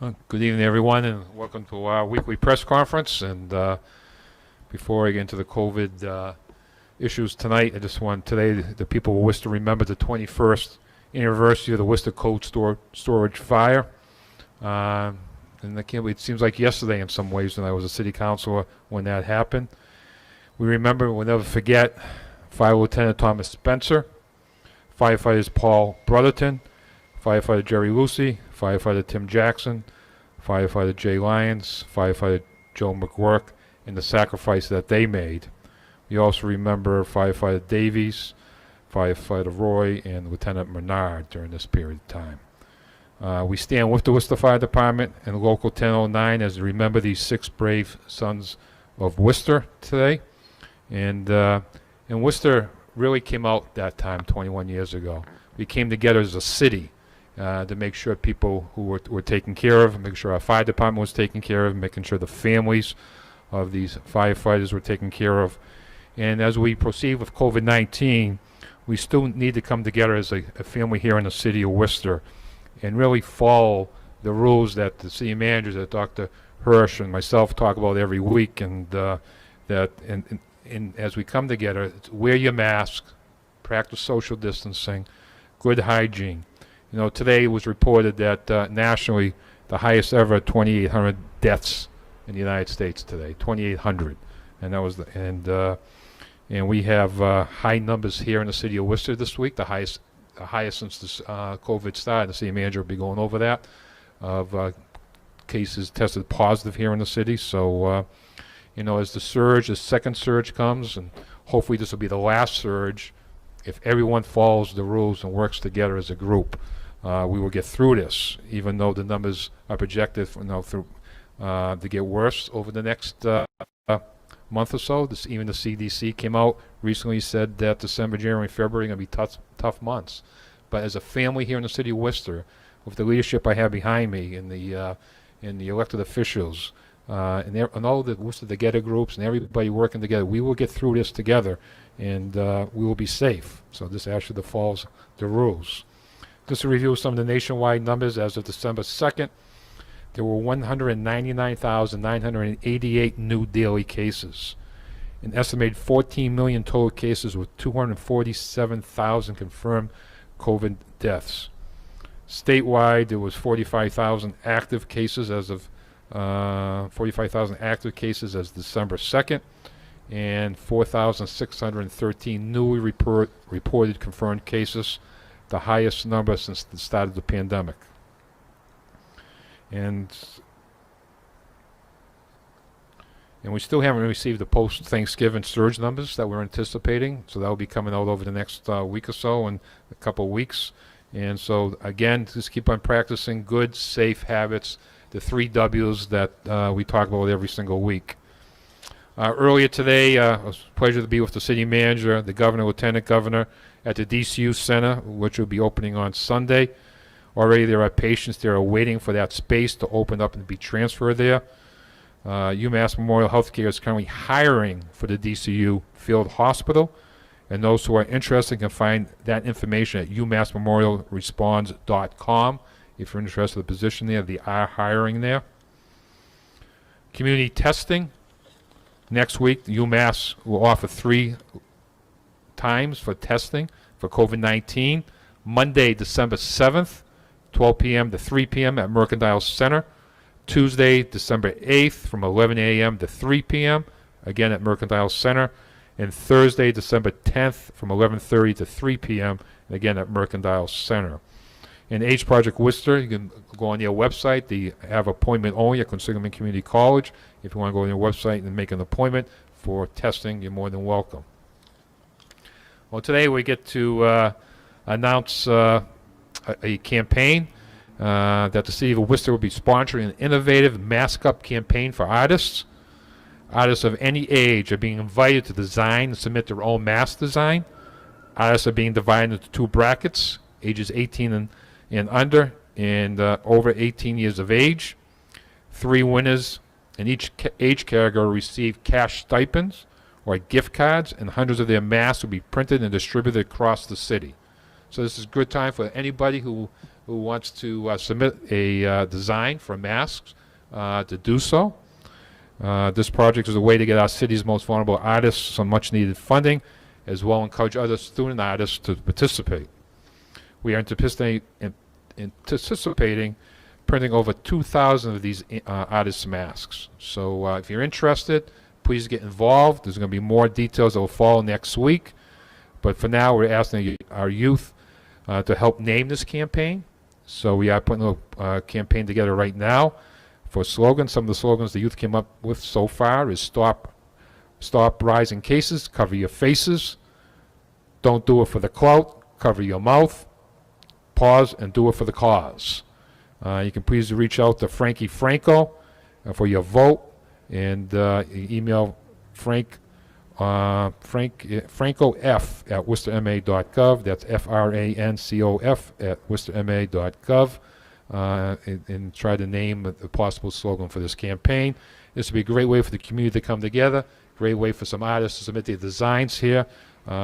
Good evening, everyone, and welcome to our weekly press conference. And before I get into the COVID issues tonight, I just want today the people of Worcester remember the 21st anniversary of the Worcester Cold Storage fire. Uh, and I can't believe it seems like yesterday in some ways when I was a city councilor when that happened. We remember, we'll never forget, Fire Lieutenant Thomas Spencer, firefighters Paul Brotherton, firefighter Jerry Lucy, firefighter Tim Jackson, firefighter Jay Lyons, firefighter Joe McGurk, and the sacrifice that they made. We also remember firefighter Davies, firefighter Roy, and Lieutenant Menard during this period of time. We stand with the Worcester Fire Department and Local 1009 as we remember these 6 brave sons of Worcester today. And Worcester really came out that time 21 years ago. We came together as a city to make sure people who were taken care of, making sure our fire department was taken care of, making sure the families of these firefighters were taken care of. And as we proceed with COVID-19, we still need to come together as a family here in the city of Worcester and really follow the rules that the city managers, that Dr. Hirsch and myself talk about every week, and as we come together, wear your mask, practice social distancing, good hygiene. You know, today it was reported that nationally, the highest ever 2,800 deaths in the United States today, 2,800, and that was and we have high numbers here in the city of Worcester this week, the highest since this COVID started. The city manager will be going over that of cases tested positive here in the city. So, you know, as the second surge comes, and hopefully this will be the last surge, if everyone follows the rules and works together as a group, we will get through this, even though the numbers are projected to get worse over the next month or so. Even the CDC came out recently, said that December, January, February are going to be tough months. But as a family here in the city of Worcester, with the leadership I have behind me and the elected officials, and all the Worcester Together groups and everybody working together, we will get through this together, and we will be safe. So this actually follows the rules. Just to review some of the nationwide numbers as of December 2nd, there were 199,988 new daily cases. An estimated 14 million total cases with 247,000 confirmed COVID deaths. Statewide, there was 45,000 active cases as of 45,000 active cases as December 2nd, and 4,613 newly reported confirmed cases, the highest number since the start of the pandemic. And we still haven't received the post-Thanksgiving surge numbers that we're anticipating, so that will be coming out over the next week or so, and a couple of weeks. And so again, just keep on practicing good, safe habits, the 3 W's that we talk about every single week. Earlier today, it was a pleasure to be with the city manager, the governor, lieutenant governor, at the DCU Center, which will be opening on Sunday. Already there are patients there waiting for that space to open up and be transferred there. UMass Memorial Healthcare is currently hiring for the DCU Field Hospital, and those who are interested can find that information at umassmemorialresponds.com. If you're interested in the position there, they are hiring there. Community testing. Next week, UMass will offer 3 times for testing for COVID-19. Monday, December 7th, 12 p.m. to 3 p.m. at Mercantile Center. Tuesday, December 8th, from 11 a.m. to 3 p.m., again at Mercantile Center. And Thursday, December 10th, from 11:30 to 3 p.m., again at Mercantile Center. In Age Project Worcester, you can go on their website. They have appointment only at Consiglman Community College. If you want to go on their website and make an appointment for testing, you're more than welcome. Well, today we get to announce a campaign that the City of Worcester will be sponsoring an innovative Mask Up campaign for artists. Artists of any age are being invited to design and submit their own mask design. Artists are being divided into 2 brackets, ages 18 and under, and over 18 years of age. 3 winners in each age category receive cash stipends or gift cards, and hundreds of their masks will be printed and distributed across the city. So this is a good time for anybody who who wants to submit a design for masks to do so. This project is a way to get our city's most vulnerable artists some much-needed funding, as well as encourage other student artists to participate. We are anticipating printing over 2,000 of these artists' masks. So if you're interested, please get involved. There's going to be more details that will follow next week. But for now, we're asking our youth to help name this campaign. So we are putting a campaign together right now for slogans. Some of the slogans the youth came up with so far is stop rising cases, cover your faces, don't do it for the clout, cover your mouth, pause and do it for the cause. You can please reach out to Frankie Franco for your vote, and email francof@worcesterma.gov. That's FRANCOF@worcesterma.gov, and try to name a possible slogan for this campaign. This would be a great way for the community to come together, great way for some artists to submit their designs here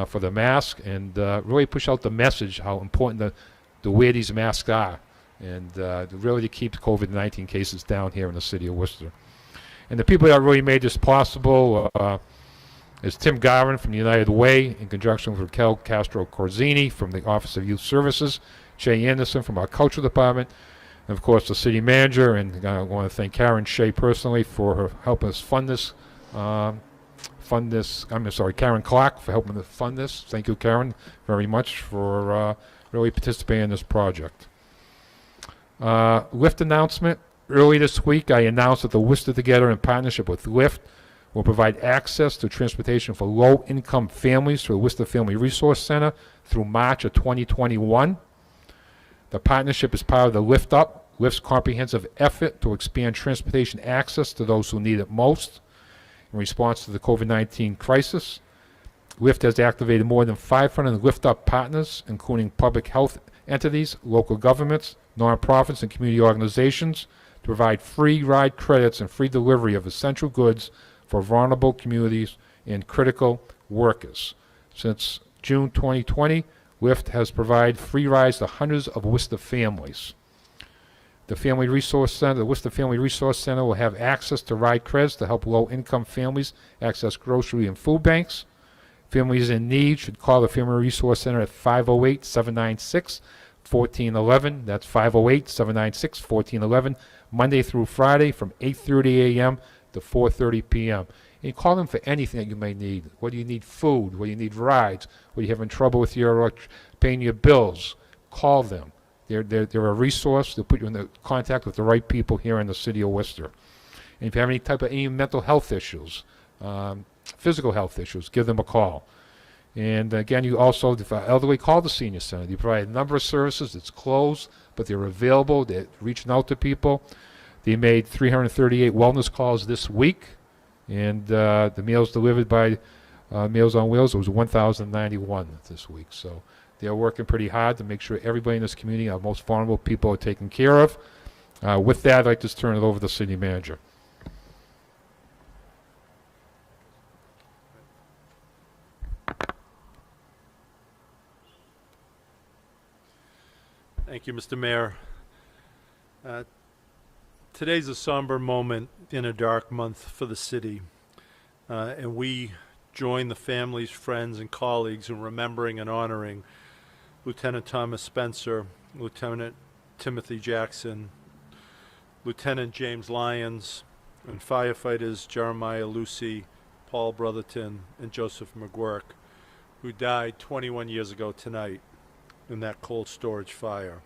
for the mask, and really push out the message how important the wear these masks are, and really to keep the COVID-19 cases down here in the city of Worcester. And the people that really made this possible is Tim Garvin from the United Way, in conjunction with Raquel Castro Corzini from the Office of Youth Services, Jay Anderson from our Cultural Department, and of course the city manager. And I want to thank Karen Shea personally for her helping us fund this. Karen Clark for helping us fund this. Thank you, Karen, very much for really participating in this project. Lyft announcement. Early this week, I announced that the Worcester Together, in partnership with Lyft, will provide access to transportation for low-income families through the Worcester Family Resource Center through March of 2021. The partnership is part of the Lift Up, Lyft's comprehensive effort to expand transportation access to those who need it most in response to the COVID-19 crisis. Lyft has activated more than 500 Lift Up partners, including public health entities, local governments, nonprofits, and community organizations, to provide free ride credits and free delivery of essential goods for vulnerable communities and critical workers. Since June 2020, Lyft has provided free rides to hundreds of Worcester families. The Worcester Family Resource Center will have access to ride credits to help low-income families access grocery and food banks. Families in need should call the Family Resource Center at 508-796-1411. That's 508-796-1411, Monday through Friday from 8:30 a.m. to 4:30 p.m. And you call them for anything that you may need. Whether you need food, whether you need rides, whether you're having trouble with your paying your bills, call them. They're a resource. They'll put you in contact with the right people here in the city of Worcester. And if you have any mental health issues, physical health issues, give them a call. And again, you also, if elderly, call the senior center. They provide a number of services. It's closed, but they're available. They're reaching out to people. They made 338 wellness calls this week, and the meals delivered by Meals on Wheels, it was 1,091 this week. So they're working pretty hard to make sure everybody in this community, our most vulnerable people, are taken care of. With that, I'd like to turn it over to the city manager. Thank you, Mr. Mayor. Today's a somber moment in a dark month for the city, and we join the families, friends, and colleagues in remembering and honoring Lieutenant Thomas Spencer, Lieutenant Timothy Jackson, Lieutenant James Lyons, and firefighters Jeremiah Lucy, Paul Brotherton, and Joseph McGuirk, who died 21 years ago tonight in that cold storage fire.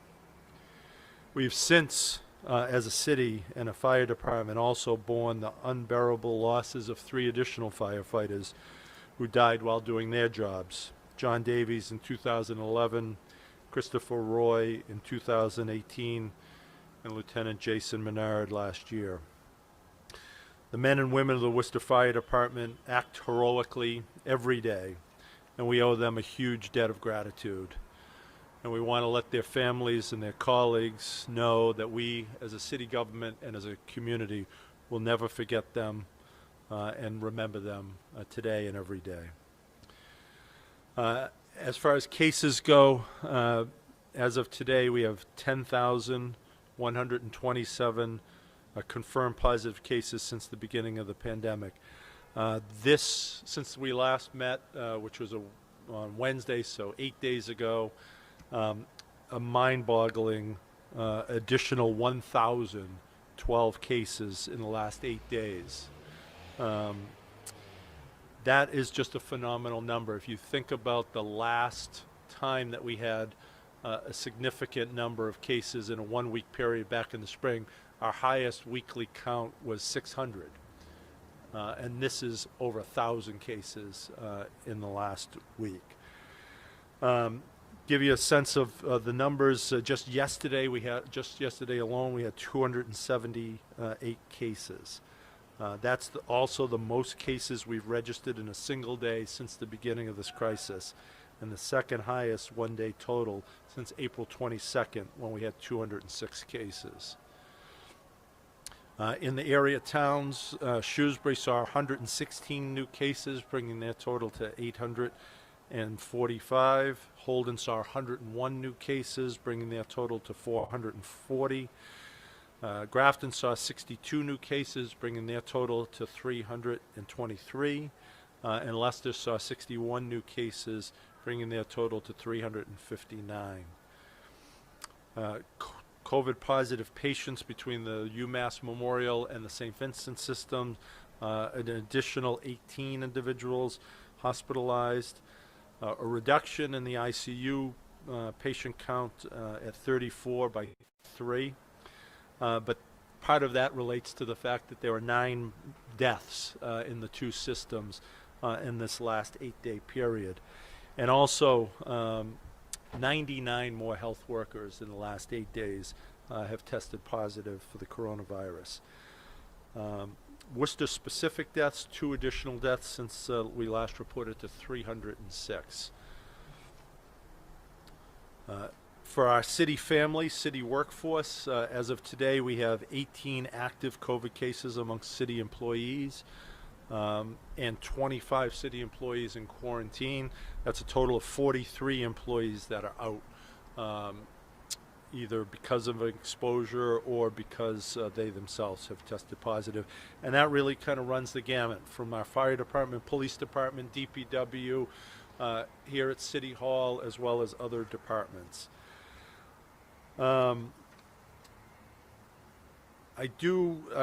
We've since, as a city and a fire department, also borne the unbearable losses of 3 additional firefighters who died while doing their jobs. John Davies in 2011, Christopher Roy in 2018, and Lieutenant Jason Menard last year. The men and women of the Worcester Fire Department act heroically every day, and we owe them a huge debt of gratitude. And we want to let their families and their colleagues know that we, as a city government and as a community, will never forget them and remember them today and every day. As far as cases go, As of today, we have 10,127 confirmed positive cases since the beginning of the pandemic. Since we last met, which was on Wednesday, so 8 days ago, a mind-boggling additional 1,012 cases in the last 8 days. That is just a phenomenal number. If you think about the last time that we had a significant number of cases in a 1-week period back in the spring, our highest weekly count was 600. And this is over 1,000 cases in the last week. Give you a sense of the numbers. Just yesterday alone, we had 278 cases. That's also the most cases we've registered in a single day since the beginning of this crisis, and the second highest one-day total since April 22nd, when we had 206 cases. In the area towns, Shrewsbury saw 116 new cases, bringing their total to 845. Holden saw 101 new cases, bringing their total to 440. Grafton saw 62 new cases, bringing their total to 323. And Leicester saw 61 new cases, bringing their total to 359. COVID positive patients between the UMass Memorial and the St. Vincent system, an additional 18 individuals hospitalized, a reduction in the ICU patient count at 34 by 3. But part of that relates to the fact that there were 9 deaths in the two systems in this last 8-day period. And also 99 more health workers in the last 8 days have tested positive for the coronavirus. Worcester specific deaths, 2 additional deaths since we last reported to 306. For our city family, city workforce, as of today, we have 18 active COVID cases amongst city employees and 25 city employees in quarantine. That's a total of 43 employees that are out, either because of exposure or because they themselves have tested positive. And that really kind of runs the gamut from our fire department, police department, DPW, here at City Hall, as well as other departments. I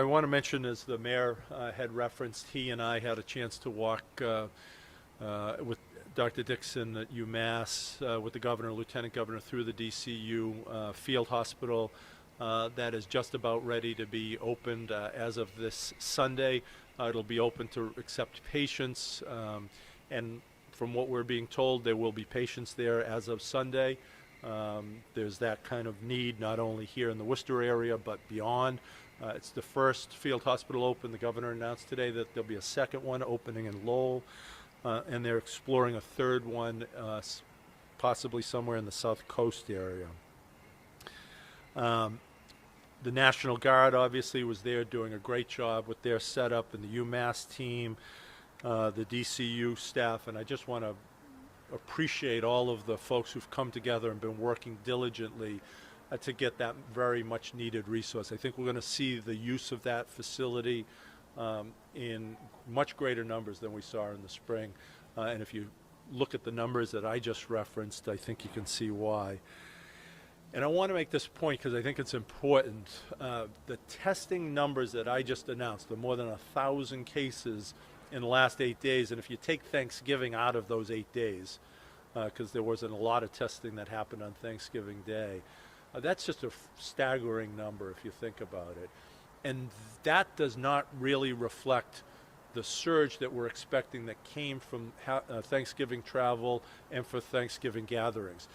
want to mention, as the mayor had referenced, he and I had a chance to walk with Dr. Dixon at UMass, with the governor, lieutenant governor, through the DCU field hospital that is just about ready to be opened as of this Sunday. It'll be open to accept patients, and from what we're being told, there will be patients there as of Sunday. There's that kind of need not only here in the Worcester area but beyond. It's the first field hospital open. The governor announced today that there'll be a second one opening in Lowell, and they're exploring a third one possibly somewhere in the South Coast area. The National Guard obviously was there doing a great job with their setup, and the UMass team, the DCU staff, and I just want to appreciate all of the folks who've come together and been working diligently to get that very much needed resource. I think we're going to see the use of that facility in much greater numbers than we saw in the spring. And if you look at the numbers that I just referenced, I think you can see why. And I want to make this point because I think it's important. The testing numbers that I just announced, the more than 1,000 cases in the last 8 days, and if you take Thanksgiving out of those 8 days, because there wasn't a lot of testing that happened on Thanksgiving Day, that's just a staggering number if you think about it. And that does not really reflect the surge that we're expecting that came from Thanksgiving travel and for Thanksgiving gatherings.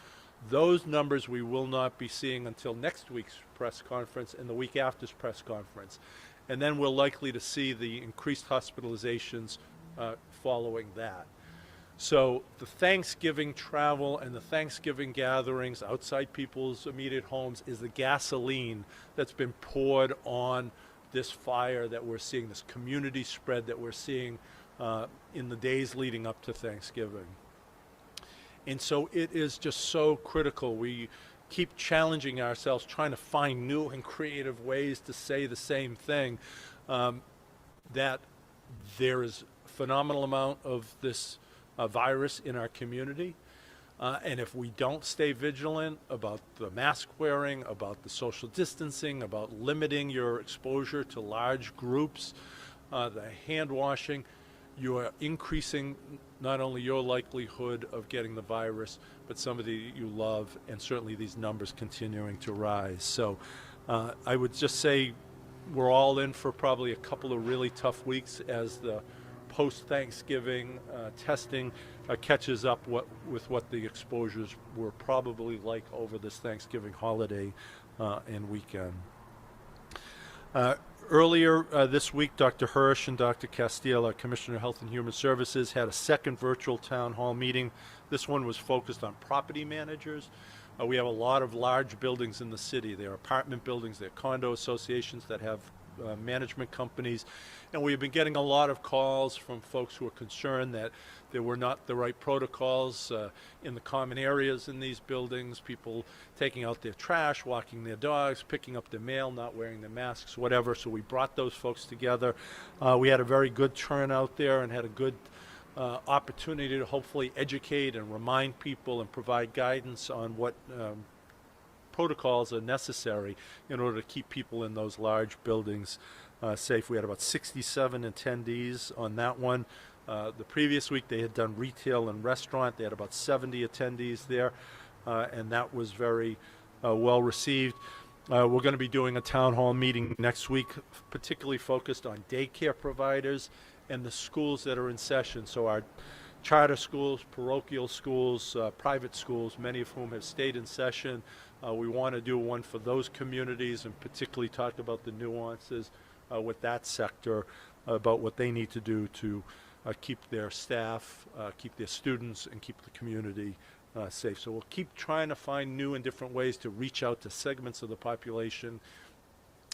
Those numbers we will not be seeing until next week's press conference and the week after's press conference. And then we're likely to see the increased hospitalizations following that. So the Thanksgiving travel and the Thanksgiving gatherings outside people's immediate homes is the gasoline that's been poured on this fire that we're seeing, this community spread that we're seeing in the days leading up to Thanksgiving. And so it is just so critical. We keep challenging ourselves, trying to find new and creative ways to say the same thing, that there is a phenomenal amount of this virus in our community. And if we don't stay vigilant about the mask wearing, about the social distancing, about limiting your exposure to large groups, the hand washing, you are increasing not only your likelihood of getting the virus, but somebody you love, and certainly these numbers continuing to rise. So I would just say we're all in for probably a couple of really tough weeks as the post-Thanksgiving testing catches up with what the exposures were probably like over this Thanksgiving holiday and weekend. Earlier this week, Dr. Hirsch and Dr. Castile, our Commissioner of Health and Human Services, had a second virtual town hall meeting. This one was focused on property managers. We have a lot of large buildings in the city. There are apartment buildings, there are condo associations that have management companies, and we've been getting a lot of calls from folks who are concerned that there were not the right protocols in the common areas in these buildings, people taking out their trash, walking their dogs, picking up their mail, not wearing their masks, whatever. So we brought those folks together. We had a very good turnout there and had a good opportunity to hopefully educate and remind people and provide guidance on what protocols are necessary in order to keep people in those large buildings safe. We had about 67 attendees on that one. The previous week they had done retail and restaurant. They had about 70 attendees there, and that was very well received. We're going to be doing a town hall meeting next week, particularly focused on daycare providers and the schools that are in session. So our charter schools, parochial schools, private schools, many of whom have stayed in session. We want to do one for those communities and particularly talk about the nuances with that sector, about what they need to do to keep their staff, keep their students, and keep the community safe. So we'll keep trying to find new and different ways to reach out to segments of the population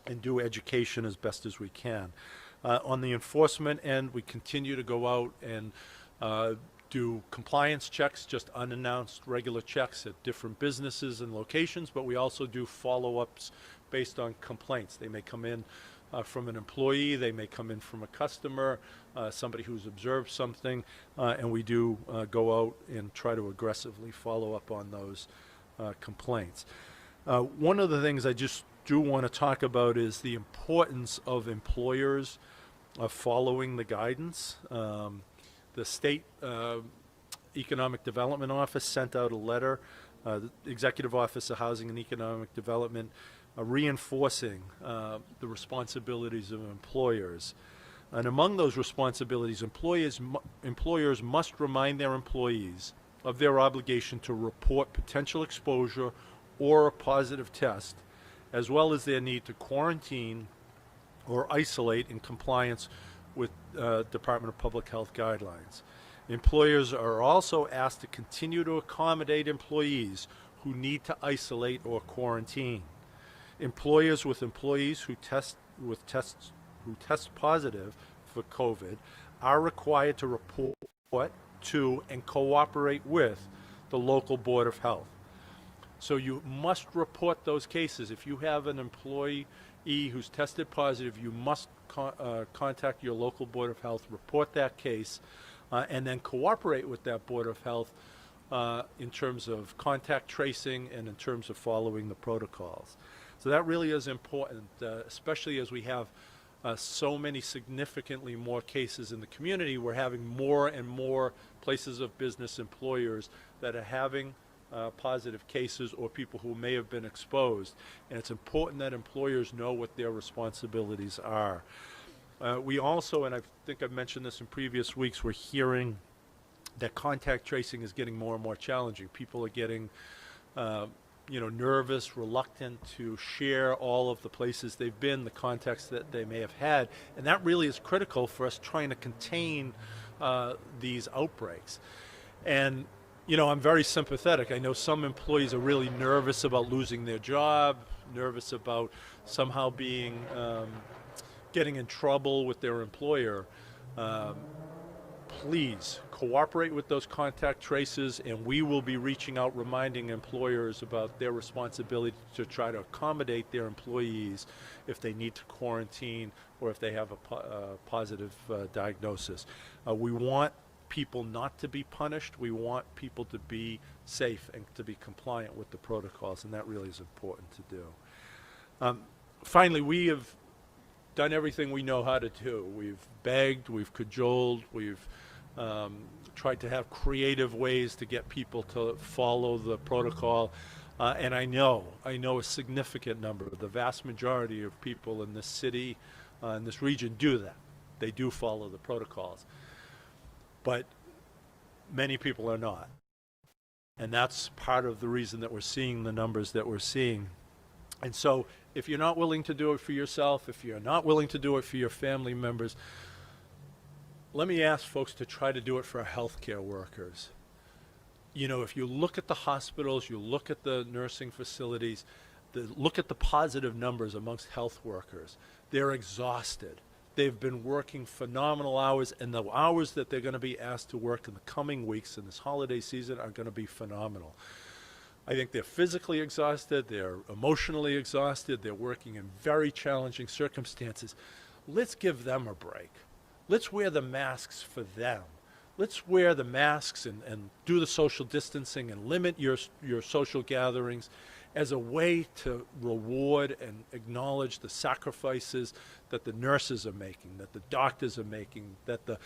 and do education as best as we can. On the enforcement end, we continue to go out and do compliance checks, just unannounced regular checks at different businesses and locations, but we also do follow-ups based on complaints. They may come in from an employee, they may come in from a customer, somebody who's observed something, and we do go out and try to aggressively follow up on those complaints. One of the things I just do want to talk about is the importance of employers following the guidance. The State Economic Development Office sent out a letter, the Executive Office of Housing and Economic Development, reinforcing the responsibilities of employers. And among those responsibilities, employers must remind their employees of their obligation to report potential exposure or a positive test, as well as their need to quarantine or isolate in compliance with Department of Public Health guidelines. Employers are also asked to continue to accommodate employees who need to isolate or quarantine. Employers with employees who test positive for COVID are required to report to and cooperate with the local Board of Health. So you must report those cases. If you have an employee who's tested positive, you must contact your local Board of Health, report that case, and then cooperate with that Board of Health in terms of contact tracing and in terms of following the protocols. So that really is important, especially as we have so many significantly more cases in the community. We're having more and more places of business, employers that are having positive cases or people who may have been exposed. And it's important that employers know what their responsibilities are. We also, and I think I've mentioned this in previous weeks, we're hearing that contact tracing is getting more and more challenging. People are getting nervous, reluctant to share all of the places they've been, the contacts that they may have had, and that really is critical for us trying to contain these outbreaks. And I'm very sympathetic. I know some employees are really nervous about losing their job, nervous about somehow getting in trouble with their employer. please cooperate with those contact traces, and we will be reaching out, reminding employers about their responsibility to try to accommodate their employees if they need to quarantine or if they have a positive diagnosis. We want people not to be punished. We want people to be safe and to be compliant with the protocols, and that really is important to do. Finally, we have done everything we know how to do. We've begged, we've cajoled, we've tried to have creative ways to get people to follow the protocol. And I know a significant number, the vast majority of people in this city, in this region do that. They do follow the protocols. But many people are not. And that's part of the reason that we're seeing the numbers that we're seeing. And so if you're not willing to do it for yourself, if you're not willing to do it for your family members, let me ask folks to try to do it for our healthcare workers. You know, if you look at the hospitals, you look at the nursing facilities, look at the positive numbers amongst health workers. They're exhausted. They've been working phenomenal hours, and the hours that they're going to be asked to work in the coming weeks in this holiday season are going to be phenomenal. I think they're physically exhausted, they're emotionally exhausted, they're working in very challenging circumstances. Let's give them a break. Let's wear the masks for them. Let's wear the masks and do the social distancing and limit your social gatherings as a way to reward and acknowledge the sacrifices that the nurses are making, that the doctors are making, that the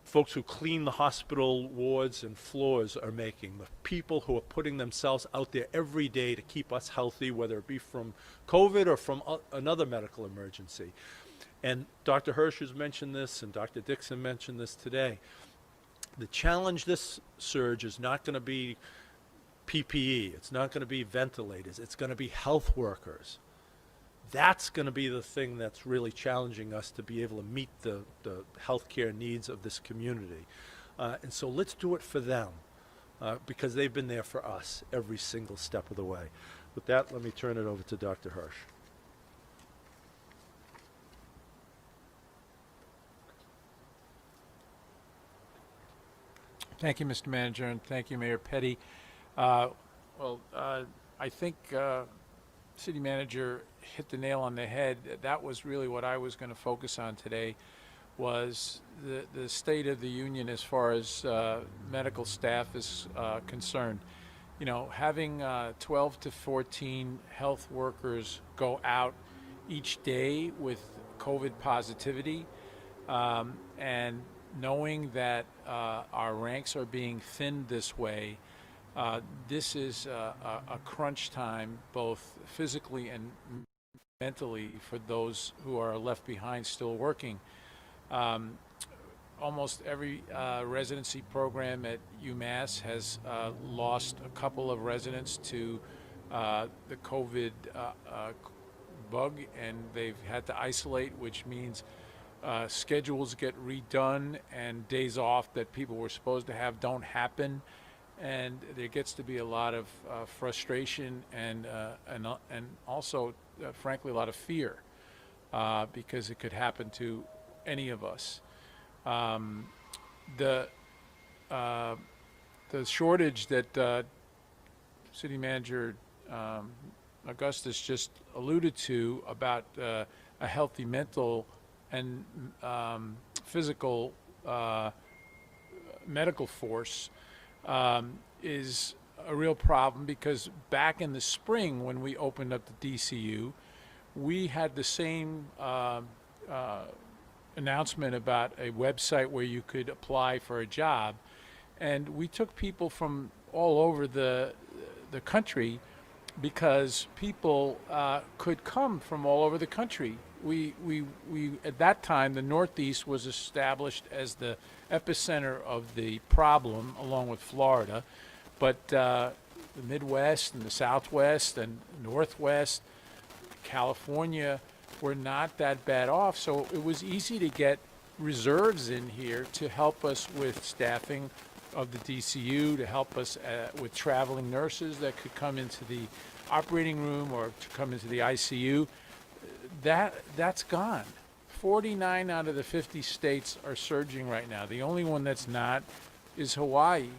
folks who clean the hospital wards and floors are making, the people who are putting themselves out there every day to keep us healthy, whether it be from COVID or from another medical emergency. And Dr. Hirsch has mentioned this, and Dr. Dixon mentioned this today. The challenge this surge is not going to be PPE, it's not going to be ventilators, it's going to be health workers. That's going to be the thing that's really challenging us to be able to meet the healthcare needs of this community. And so let's do it for them, because they've been there for us every single step of the way. With that, let me turn it over to Dr. Hirsch. Thank you, Mr. Manager, and thank you, Mayor Petty. I think City Manager hit the nail on the head. That was really what I was going to focus on today, was the state of the union as far as medical staff is concerned. You know, having 12 to 14 health workers go out each day with COVID positivity, and knowing that our ranks are being thinned this way, this is a crunch time, both physically and mentally, for those who are left behind still working. Almost every residency program at UMass has lost a couple of residents to the COVID bug, and they've had to isolate, which means schedules get redone and days off that people were supposed to have don't happen, and there gets to be a lot of frustration and also, frankly, a lot of fear because it could happen to any of us. The shortage that City Manager Augustus just alluded to about a healthy mental and physical medical force is a real problem, because back in the spring when we opened up the DCU, we had the same announcement about a website where you could apply for a job, and we took people from all over the country because people could come from all over the country. We at that time, the Northeast was established as the epicenter of the problem, along with Florida, but the Midwest and the Southwest and Northwest, California, were not that bad off, so it was easy to get reserves in here to help us with staffing of the DCU, to help us with traveling nurses that could come into the operating room or to come into the ICU. That's gone. 49 out of the 50 states are surging right now. The only one that's not is Hawaii.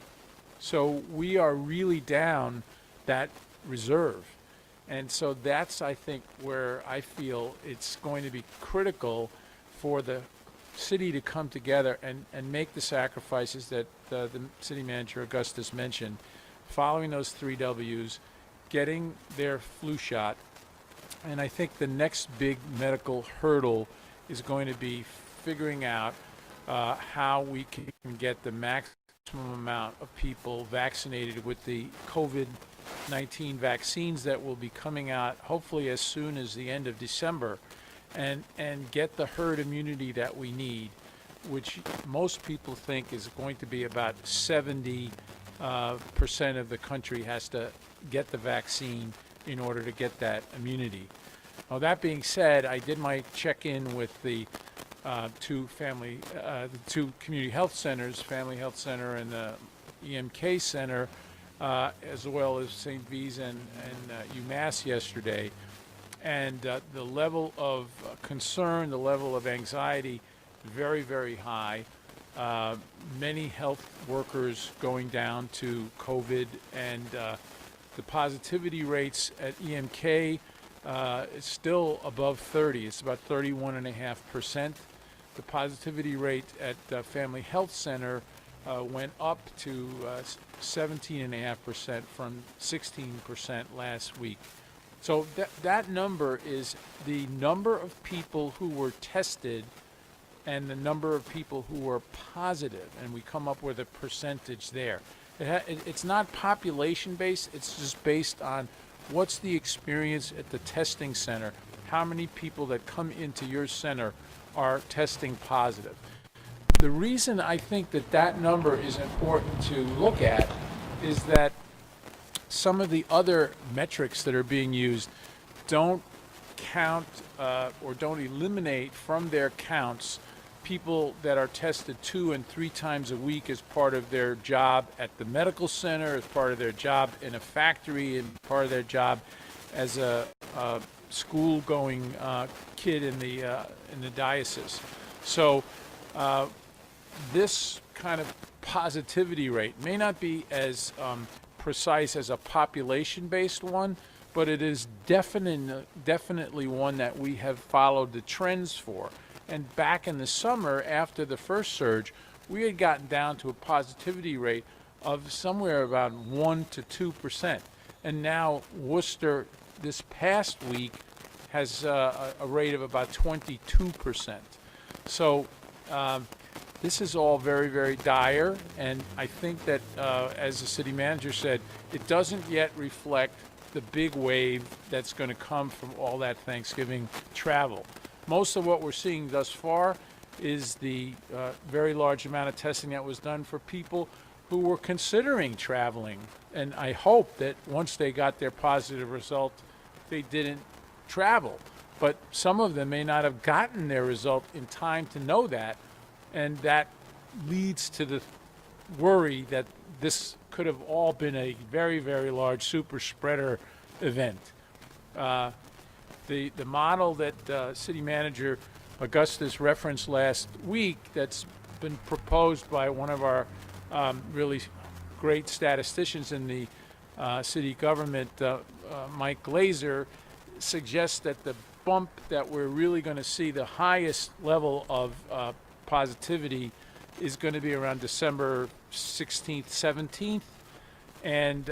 So we are really down that reserve. And so that's, I think, where I feel it's going to be critical for the city to come together and make the sacrifices that the city manager Augustus mentioned, following those 3 W's, getting their flu shot. And I think the next big medical hurdle is going to be figuring out how we can get the maximum amount of people vaccinated with the COVID-19 vaccines that will be coming out hopefully as soon as the end of December, and get the herd immunity that we need, which most people think is going to be about 70% of the country has to get the vaccine in order to get that immunity. Now, that being said, I did my check-in with the two community health centers, Family Health Center and the EMK Center, as well as St. V's and UMass yesterday. And the level of concern, the level of anxiety, very, very high. Many health workers going down to COVID, and the positivity rates at EMK is still above 30. It's about 31.5%. The positivity rate at Family Health Center went up to 17.5% from 16% last week. So that number is the number of people who were tested and the number of people who were positive, and we come up with a percentage there. It's not population based, it's just based on what's the experience at the testing center, how many people that come into your center are testing positive. The reason I think that number is important to look at is that some of the other metrics that are being used don't count or don't eliminate from their counts people that are tested 2 and 3 times a week as part of their job at the medical center, as part of their job in a factory, and part of their job as a school-going kid in the diocese. So this kind of positivity rate may not be as precise as a population-based one, but it is definitely one that we have followed the trends for. And back in the summer, after the first surge, we had gotten down to a positivity rate of somewhere about 1 to 2%. And now Worcester, this past week, has a rate of about 22%. So this is all very, very dire, and I think that, as the city manager said, it doesn't yet reflect the big wave that's going to come from all that Thanksgiving travel. Most of what we're seeing thus far is the very large amount of testing that was done for people who were considering traveling, and I hope that once they got their positive result, they didn't travel. But some of them may not have gotten their result in time to know that, and that leads to the worry that this could have all been a very, very large super spreader event. The model that City Manager Augustus referenced last week, that's been proposed by one of our really great statisticians in the city government, Mike Glazer, suggests that the bump that we're really going to see, the highest level of positivity, is going to be around December 16th, 17th. And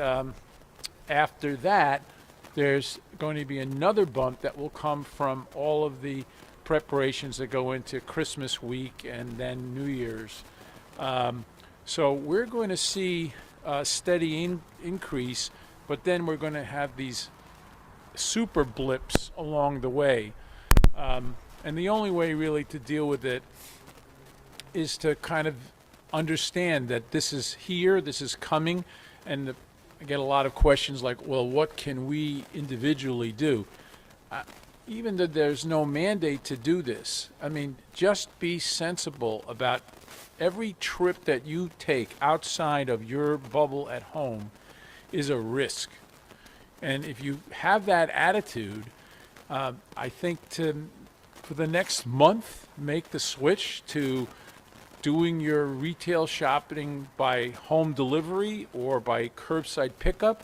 after that, there's going to be another bump that will come from all of the preparations that go into Christmas week and then New Year's. So we're going to see a steady increase, but then we're going to have these super blips along the way. And the only way really to deal with it is to kind of understand that this is here, this is coming, and I get a lot of questions like, well, what can we individually do? Even though there's no mandate to do this, I mean, just be sensible about every trip that you take outside of your bubble at home is a risk. And if you have that attitude, I think to for the next month, make the switch to doing your retail shopping by home delivery or by curbside pickup,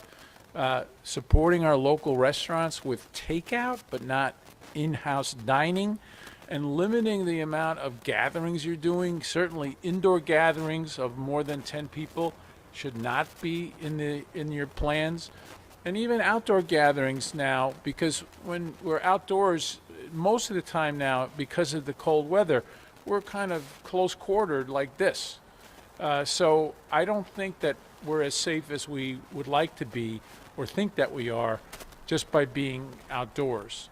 supporting our local restaurants with takeout but not in-house dining, and limiting the amount of gatherings you're doing. Certainly indoor gatherings of more than 10 people should not be in your plans. And even outdoor gatherings now, because when we're outdoors, most of the time now, because of the cold weather, we're kind of close quartered like this. So I don't think that we're as safe as we would like to be or think that we are just by being outdoors.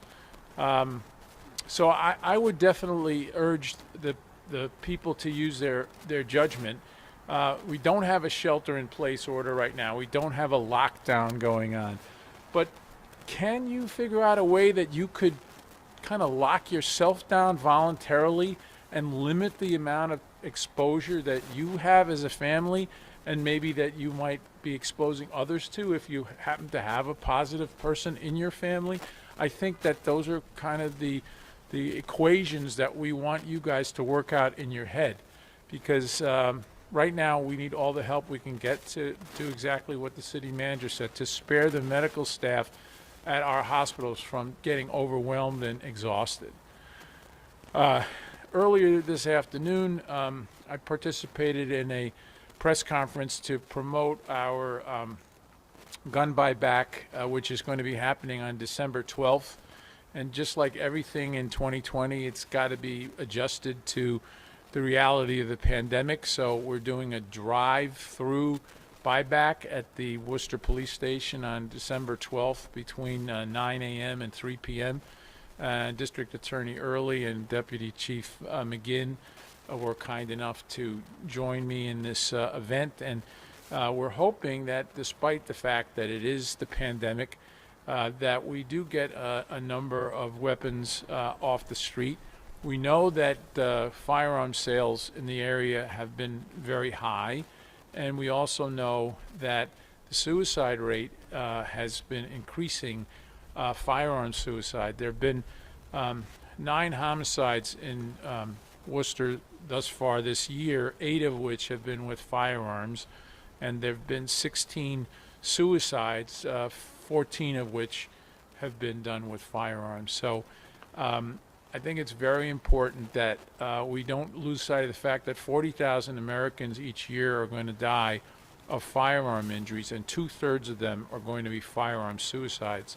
So I would definitely urge the people to use their judgment. We don't have a shelter-in-place order right now. We don't have a lockdown going on. But can you figure out a way that you could kind of lock yourself down voluntarily and limit the amount of exposure that you have as a family and maybe that you might be exposing others to if you happen to have a positive person in your family? I think that those are kind of the equations that we want you guys to work out in your head, because right now we need all the help we can get to do exactly what the city manager said, to spare the medical staff at our hospitals from getting overwhelmed and exhausted. Earlier this afternoon, I participated in a press conference to promote our gun buyback, which is going to be happening on December 12th. And just like everything in 2020, it's got to be adjusted to the reality of the pandemic. So we're doing a drive-through buyback at the Worcester Police Station on December 12th between 9 a.m. and 3 p.m. District Attorney Early and Deputy Chief McGinn were kind enough to join me in this event. And we're hoping that despite the fact that it is the pandemic, that we do get a number of weapons off the street. We know that firearm sales in the area have been very high, and we also know that the suicide rate has been increasing, firearm suicide. There have been 9 homicides in Worcester thus far this year, 8 of which have been with firearms, and there have been 16 suicides, 14 of which have been done with firearms. So I think it's very important that we don't lose sight of the fact that 40,000 Americans each year are going to die of firearm injuries, and 2/3 of them are going to be firearm suicides.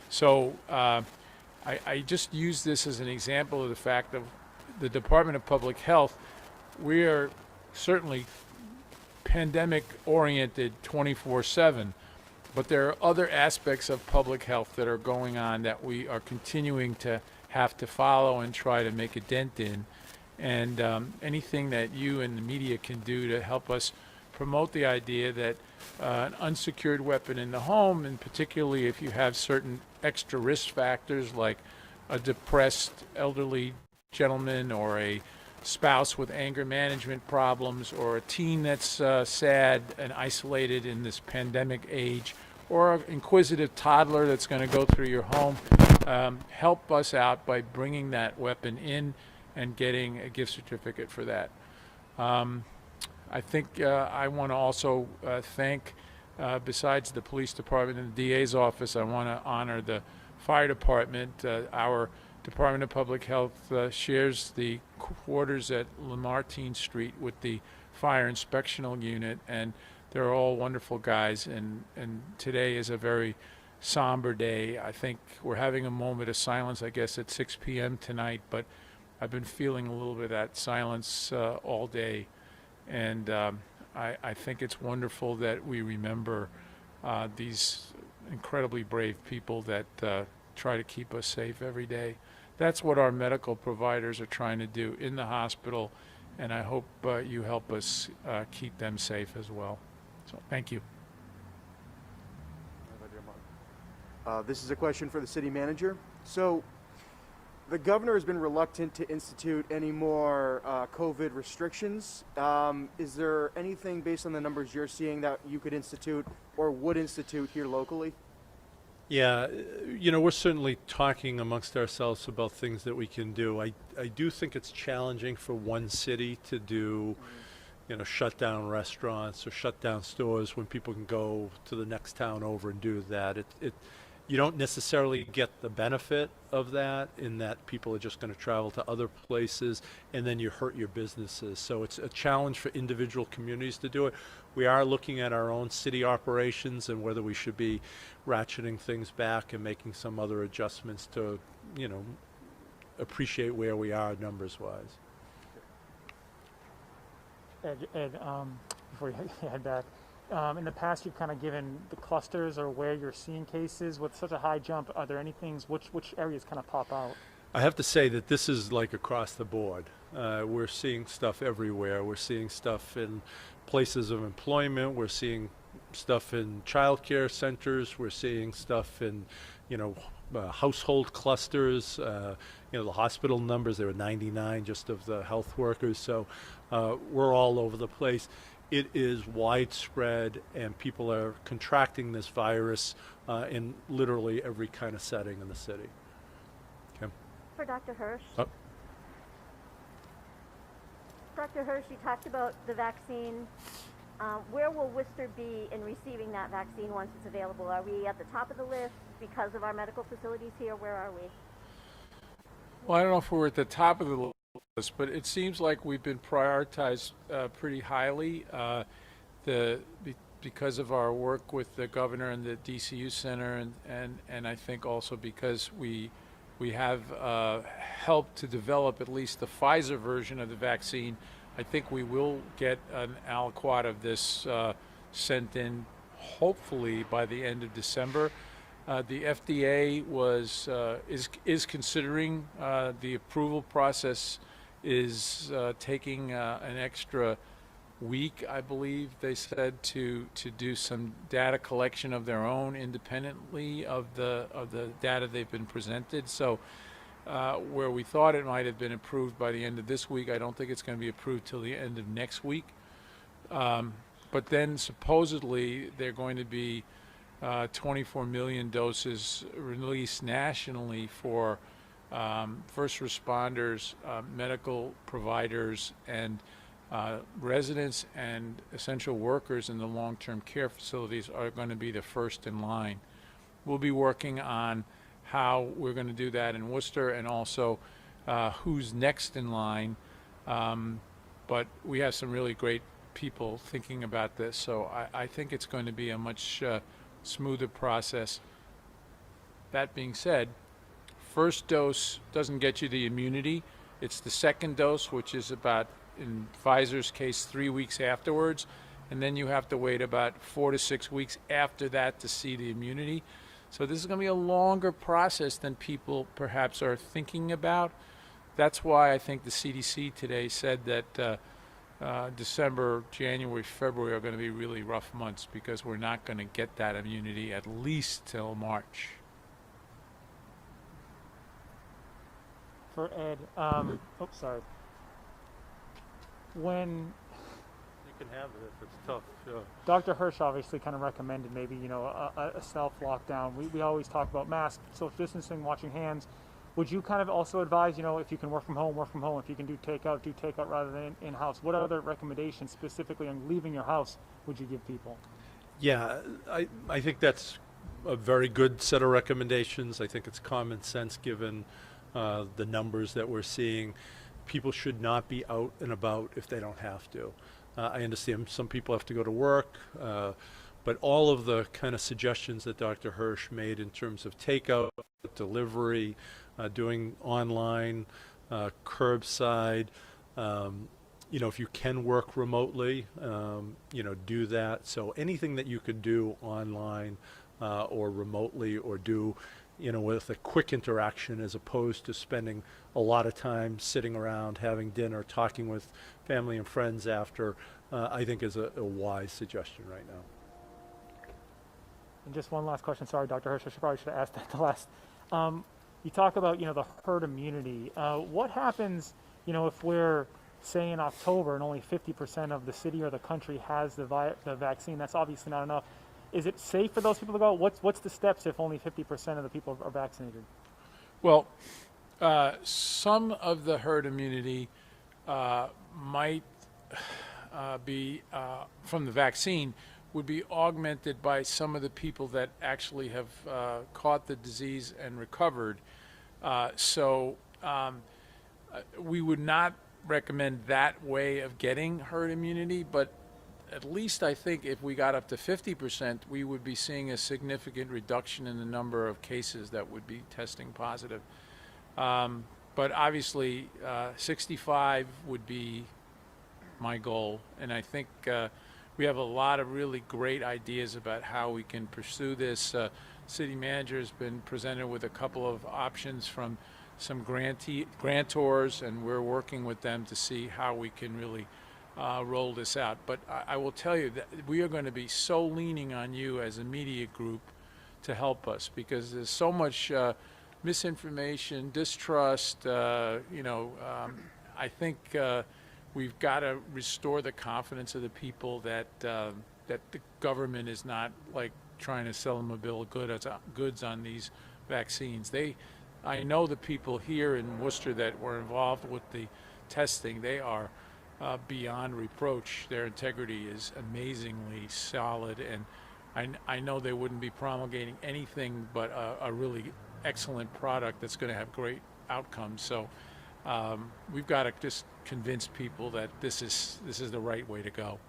So I just use this as an example of the fact of the Department of Public Health. We are certainly pandemic oriented 24/7. But there are other aspects of public health that are going on that we are continuing to have to follow and try to make a dent in. And anything that you and the media can do to help us promote the idea that an unsecured weapon in the home, and particularly if you have certain extra risk factors like a depressed elderly gentleman or a spouse with anger management problems, or a teen that's sad and isolated in this pandemic age, or an inquisitive toddler that's going to go through your home, help us out by bringing that weapon in and getting a gift certificate for that. I think I want to also thank, besides the police department and the DA's office, I want to honor the fire department. Our Department of Public Health shares the quarters at Lamartine Street with the Fire Inspectional Unit, and they're all wonderful guys, and today is a very somber day. I think we're having a moment of silence, I guess, at 6 p.m. tonight, but I've been feeling a little bit of that silence all day, and I think it's wonderful that we remember these incredibly brave people that try to keep us safe every day. That's what our medical providers are trying to do in the hospital, and I hope you help us keep them safe as well. So thank you. This is a question for the city manager. So the governor has been reluctant to institute any more COVID restrictions. Is there anything based on the numbers you're seeing that you could institute or would institute here locally? Yeah, we're certainly talking amongst ourselves about things that we can do. I do think it's challenging for one city to do, shut down restaurants or shut down stores when people can go to the next town over and do that. You don't necessarily get the benefit of that in that people are just going to travel to other places, and then you hurt your businesses. So it's a challenge for individual communities to do it. We are looking at our own city operations and whether we should be ratcheting things back and making some other adjustments to, appreciate where we are numbers wise. Ed, before you head back, in the past you've kind of given the clusters or where you're seeing cases with such a high jump. Are there any things, which areas kind of pop out? I have to say that this is like across the board. We're seeing stuff everywhere. We're seeing stuff in places of employment. We're seeing stuff in childcare centers. We're seeing stuff in, household clusters. The hospital numbers, there were 99 just of the health workers. So we're all over the place. It is widespread, and people are contracting this virus in literally every kind of setting in the city. Okay. For Dr. Hirsch. Oh. Dr. Hirsch, you talked about the vaccine. Where will Worcester be in receiving that vaccine once it's available? Are we at the top of the list because of our medical facilities here? Where are we? Well, I don't know if we're at the top of the list, but it seems like we've been prioritized pretty highly because of our work with the governor and the DCU Center, and I think also because we have helped to develop at least the Pfizer version of the vaccine. I think we will get an aliquot of this sent in hopefully by the end of December. The FDA is considering the approval process is taking an extra week, I believe they said, to do some data collection of their own independently of the data they've been presented. So where we thought it might have been approved by the end of this week, I don't think it's going to be approved till the end of next week. But then supposedly they're going to be 24 million doses released nationally for first responders, medical providers, and residents and essential workers in the long-term care facilities are going to be the first in line. We'll be working on how we're going to do that in Worcester, and also who's next in line. But we have some really great people thinking about this, so I think it's going to be a much smoother process. That being said, first dose doesn't get you the immunity. It's the second dose, which is about, in Pfizer's case, 3 weeks afterwards, and then you have to wait about 4 to 6 weeks after that to see the immunity. So this is going to be a longer process than people perhaps are thinking about. That's why I think the CDC today said that December, January, February are going to be really rough months because we're not going to get that immunity at least till March. For Ed, sorry. When You can have it if it's tough, sure. Dr. Hirsch obviously kind of recommended maybe, a self-lockdown. We always talk about masks, social distancing, washing hands. Would you kind of also advise, if you can work from home, work from home. If you can do takeout rather than in-house. What other recommendations specifically on leaving your house would you give people? Yeah, I think that's a very good set of recommendations. I think it's common sense given the numbers that we're seeing. People should not be out and about if they don't have to. I understand some people have to go to work, but all of the kind of suggestions that Dr. Hirsch made in terms of takeout, delivery, doing online, curbside, if you can work remotely, do that. So anything that you could do online or remotely, or do, with a quick interaction, as opposed to spending a lot of time sitting around having dinner, talking with family and friends after, I think is a wise suggestion right now. And just one last question. Sorry, Dr. Hirsch, I probably should have asked that the last. You talk about, the herd immunity. What happens, if we're, say, in October and only 50% of the city or the country has the vaccine? That's obviously not enough. Is it safe for those people to go? What's the steps if only 50% of the people are vaccinated? Well, some of the herd immunity might be from the vaccine would be augmented by some of the people that actually have caught the disease and recovered. We would not recommend that way of getting herd immunity, but at least I think if we got up to 50%, we would be seeing a significant reduction in the number of cases that would be testing positive. But obviously, 65 would be my goal, and I think we have a lot of really great ideas about how we can pursue this. City manager has been presented with a couple of options from some grantors, and we're working with them to see how we can really roll this out. But I will tell you that we are going to be so leaning on you as a media group to help us, because there's so much misinformation, distrust. I think we've got to restore the confidence of the people that that the government is not like trying to sell them a bill of goods on these vaccines. I know the people here in Worcester that were involved with the testing, they are beyond reproach. Their integrity is amazingly solid, and I know they wouldn't be promulgating anything but a really excellent product that's going to have great outcomes. So we've got to just convince people that this is the right way to go.